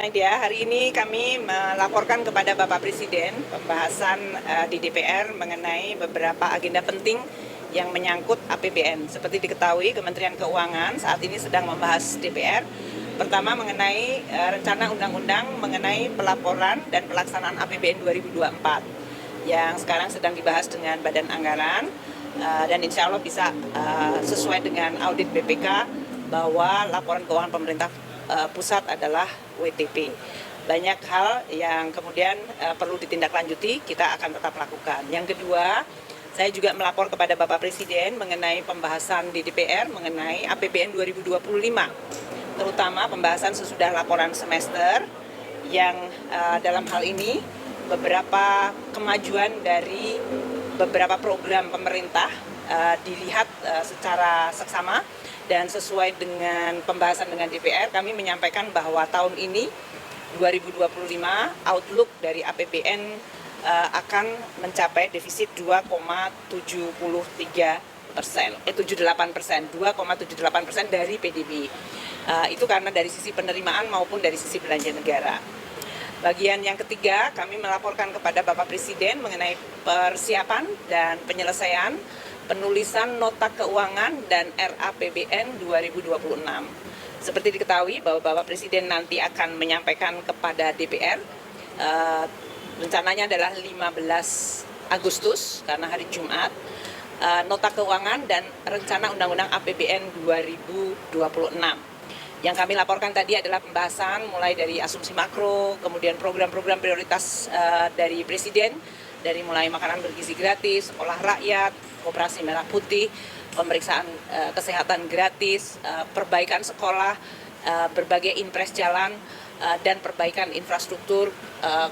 Ya, hari ini kami melaporkan kepada Bapak Presiden pembahasan di DPR mengenai beberapa agenda penting yang menyangkut APBN. Seperti diketahui, Kementerian Keuangan saat ini sedang membahas DPR. Pertama mengenai rencana undang-undang mengenai pelaporan dan pelaksanaan APBN 2024 yang sekarang sedang dibahas dengan Badan Anggaran dan insya Allah bisa sesuai dengan audit BPK bahwa laporan keuangan pemerintah pusat adalah WTP. Banyak hal yang kemudian perlu ditindaklanjuti, kita akan tetap lakukan. Yang kedua, saya juga melapor kepada Bapak Presiden mengenai pembahasan di DPR mengenai APBN 2025, terutama pembahasan sesudah laporan semester yang dalam hal ini beberapa kemajuan dari beberapa program pemerintah dilihat secara seksama dan sesuai dengan pembahasan dengan DPR, kami menyampaikan bahwa tahun ini 2025 outlook dari APBN akan mencapai defisit 2,78% dari PDB. Itu karena dari sisi penerimaan maupun dari sisi belanja negara. Bagian yang ketiga, kami melaporkan kepada Bapak Presiden mengenai persiapan dan penyelesaian penulisan nota keuangan dan RAPBN 2026. Seperti diketahui bahwa Bapak Presiden nanti akan menyampaikan kepada DPR, rencananya adalah 15 Agustus karena hari Jumat, nota keuangan dan rencana undang-undang APBN 2026. Yang kami laporkan tadi adalah pembahasan mulai dari asumsi makro, kemudian program-program prioritas dari Presiden, dari mulai makanan bergizi gratis, sekolah rakyat, koperasi merah putih, pemeriksaan kesehatan gratis, perbaikan sekolah, berbagai impres jalan, dan perbaikan infrastruktur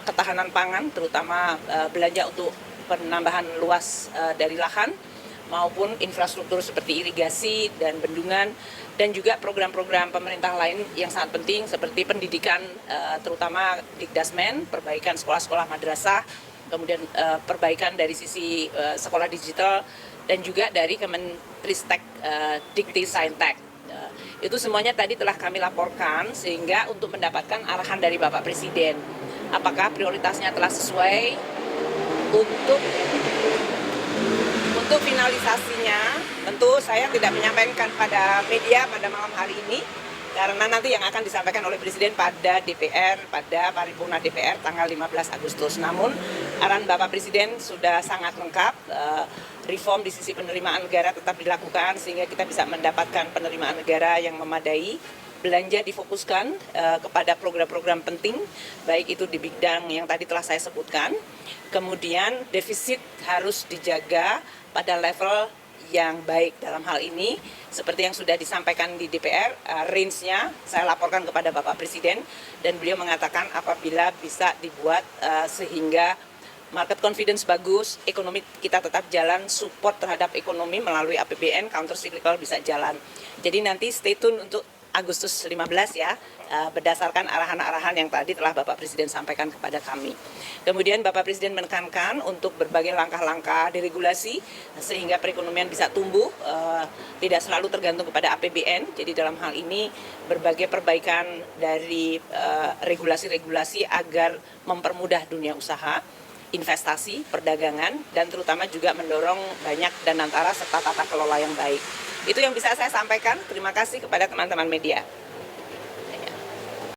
ketahanan pangan, terutama belanja untuk penambahan luas dari lahan, maupun infrastruktur seperti irigasi dan bendungan, dan juga program-program pemerintah lain yang sangat penting seperti pendidikan, terutama Dikdasmen, perbaikan sekolah-sekolah madrasah, kemudian perbaikan dari sisi sekolah digital, dan juga dari Kemenristek Dikti Saintek. Itu semuanya tadi telah kami laporkan sehingga untuk mendapatkan arahan dari Bapak Presiden. Apakah prioritasnya telah sesuai untuk finalisasinya, tentu saya tidak menyampaikan pada media pada malam hari ini, karena nanti yang akan disampaikan oleh Presiden pada DPR, pada paripurna DPR tanggal 15 Agustus. Namun arahan Bapak Presiden sudah sangat lengkap, reform di sisi penerimaan negara tetap dilakukan sehingga kita bisa mendapatkan penerimaan negara yang memadai. Belanja difokuskan kepada program-program penting, baik itu di bidang yang tadi telah saya sebutkan. Kemudian defisit harus dijaga pada level yang baik dalam hal ini, seperti yang sudah disampaikan di DPR, range-nya saya laporkan kepada Bapak Presiden, dan beliau mengatakan apabila bisa dibuat sehingga market confidence bagus, ekonomi kita tetap jalan, support terhadap ekonomi melalui APBN, counter cyclical bisa jalan. Jadi nanti stay tune untuk Agustus 15 ya, berdasarkan arahan-arahan yang tadi telah Bapak Presiden sampaikan kepada kami. Kemudian Bapak Presiden menekankan untuk berbagai langkah-langkah deregulasi sehingga perekonomian bisa tumbuh, tidak selalu tergantung kepada APBN. Jadi dalam hal ini berbagai perbaikan dari regulasi-regulasi agar mempermudah dunia usaha, investasi, perdagangan, dan terutama juga mendorong banyak dan antara serta tata kelola yang baik. Itu yang bisa saya sampaikan. Terima kasih kepada teman-teman media.